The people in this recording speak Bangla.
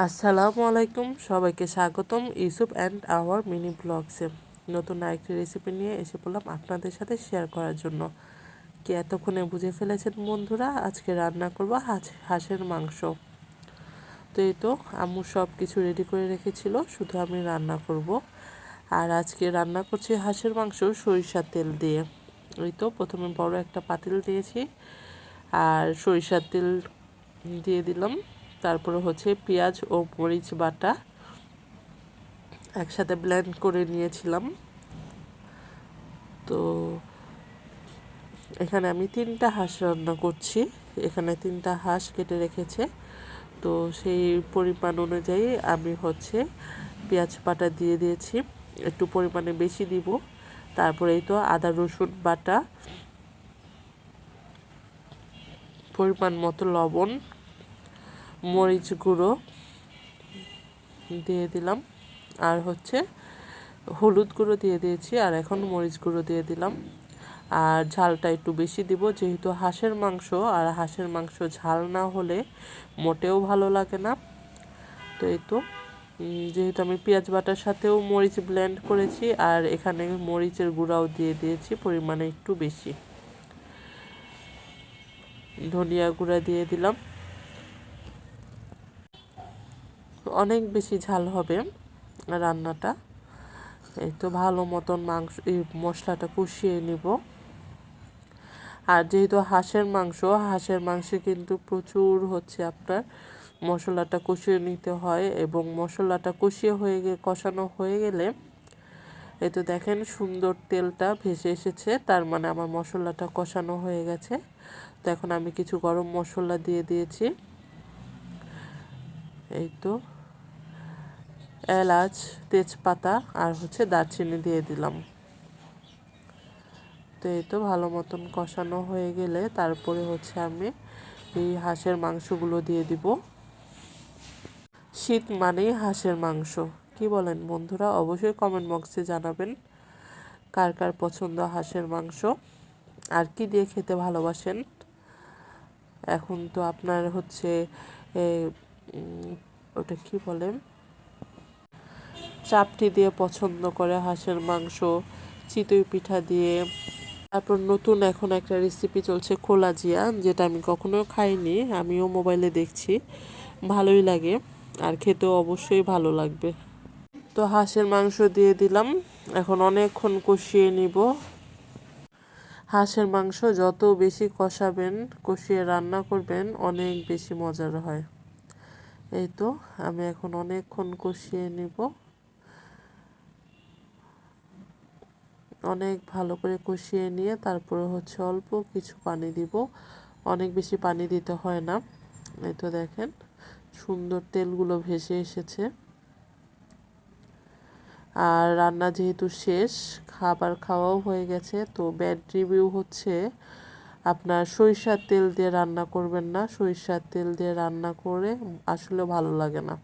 আসসালামু আলাইকুম, সবাইকে স্বাগতম ইউসুফ অ্যান্ড আওয়ার মিনি ব্লগসে। নতুন আরেকটি রেসিপি নিয়ে এসে পড়লাম আপনাদের সাথে শেয়ার করার জন্য। কি এতক্ষণে বুঝে ফেলেছেন বন্ধুরা, আজকে রান্না করব হাঁসের মাংস। তো এই তো আম্মু সব কিছু রেডি করে রেখেছিল, শুধু আমি রান্না করব। আর আজকে রান্না করছি হাঁসের মাংস সরিষার তেল দিয়ে। ওই তো প্রথমে বড় একটা পাতিল দিয়েছি আর সরিষার তেল দিয়ে দিলাম। তারপরে হচ্ছে পেঁয়াজ ও মরিচ বাটা একসাথে ব্লেন্ড করে নিয়েছিলাম। তো এখানে আমি 3টা হাঁস রান্না করছি। এখানে 3টা হাঁস কেটে রেখেছে, তো সেই পরিমাণ অনুযায়ী আমি হচ্ছে পেঁয়াজ বাটা দিয়ে দিয়েছি, একটু পরিমাণে বেশি দিব। তারপরে এই তো আদা রসুন বাটা, পরিমাণ মতো লবণ, মরিচ গুঁড়ো দিয়ে দিলাম, আর হচ্ছে হলুদ গুঁড়ো দিয়ে দিয়েছি, আর এখন মরিচ গুঁড়ো দিয়ে দিলাম। আর ঝালটা একটু বেশি দিব, যেহেতু হাঁসের মাংস, আর হাঁসের মাংস ঝাল না হলে মোটেও ভালো লাগে না। তো এই তো যেহেতু আমি পেঁয়াজ বাটার সাথেও মরিচ ব্লেন্ড করেছি, আর এখানে মরিচের গুঁড়াও দিয়ে দিয়েছি পরিমাণে একটু বেশি। ধনিয়া গুঁড়া দিয়ে দিলাম। অনেক বেশি ঝাল হবে রান্নাটা। এই তো ভালো মতন এই মশলাটা কষিয়ে নিব। আর যেহেতু হাঁসের মাংসে কিন্তু প্রচুর হচ্ছে আপনার মশলাটা কষিয়ে নিতে হয়, এবং মশলাটা কষানো হয়ে গেলে এই তো দেখেন সুন্দর তেলটা ভেসে এসেছে, তার মানে আমার মশলাটা কষানো হয়ে গেছে। তো এখন আমি কিছু গরম মশলা দিয়ে দিয়েছি। এই তো এলাচ, তেজপাতা আর হচ্ছে দারচিনি দিয়ে দিলাম। তো এই তো ভালো মতন কষানো হয়ে গেলে তারপরে হচ্ছে আমি এই হাঁসের মাংসগুলো দিয়ে দিব। শীত মানেই হাঁসের মাংস, কি বলেন বন্ধুরা? অবশ্যই কমেন্ট বক্সে জানাবেন কার কার পছন্দ হাঁসের মাংস, আর কি দিয়ে খেতে ভালোবাসেন। এখন তো আপনার হচ্ছে ওটা কি বলেন, চাপটি দিয়ে পছন্দ করে হাঁসের মাংস, চিতই পিঠা দিয়ে। তারপর নতুন এখন একটা রেসিপি চলছে খোলা জিয়া, যেটা আমি কখনো খাইনি, আমিও মোবাইলে দেখছি, ভালোই লাগে আর খেতেও অবশ্যই ভালো লাগবে। তো হাঁসের মাংস দিয়ে দিলাম, এখন অনেকক্ষণ কষিয়ে নিব। হাঁসের মাংস যত বেশি কষিয়ে রান্না করবেন অনেক বেশি মজার হয়। এই তো আমি এখন অনেকক্ষণ কষিয়ে নিব, অনেক ভালো করে কষিয়ে নিয়ে তারপরে হচ্ছে অল্প কিছু পানি দিব, অনেক বেশি পানি দিতে হয় না। এই তো দেখেন সুন্দর তেলগুলো ভেসে এসেছে। আর রান্না যেহেতু শেষ, খাবার খাওয়াও হয়ে গেছে, তো ব্যাড রিভিউ হচ্ছে আপনার সরিষার তেল দিয়ে রান্না করবেন না। সরিষার তেল দিয়ে রান্না করে আসলে ভালো লাগে না।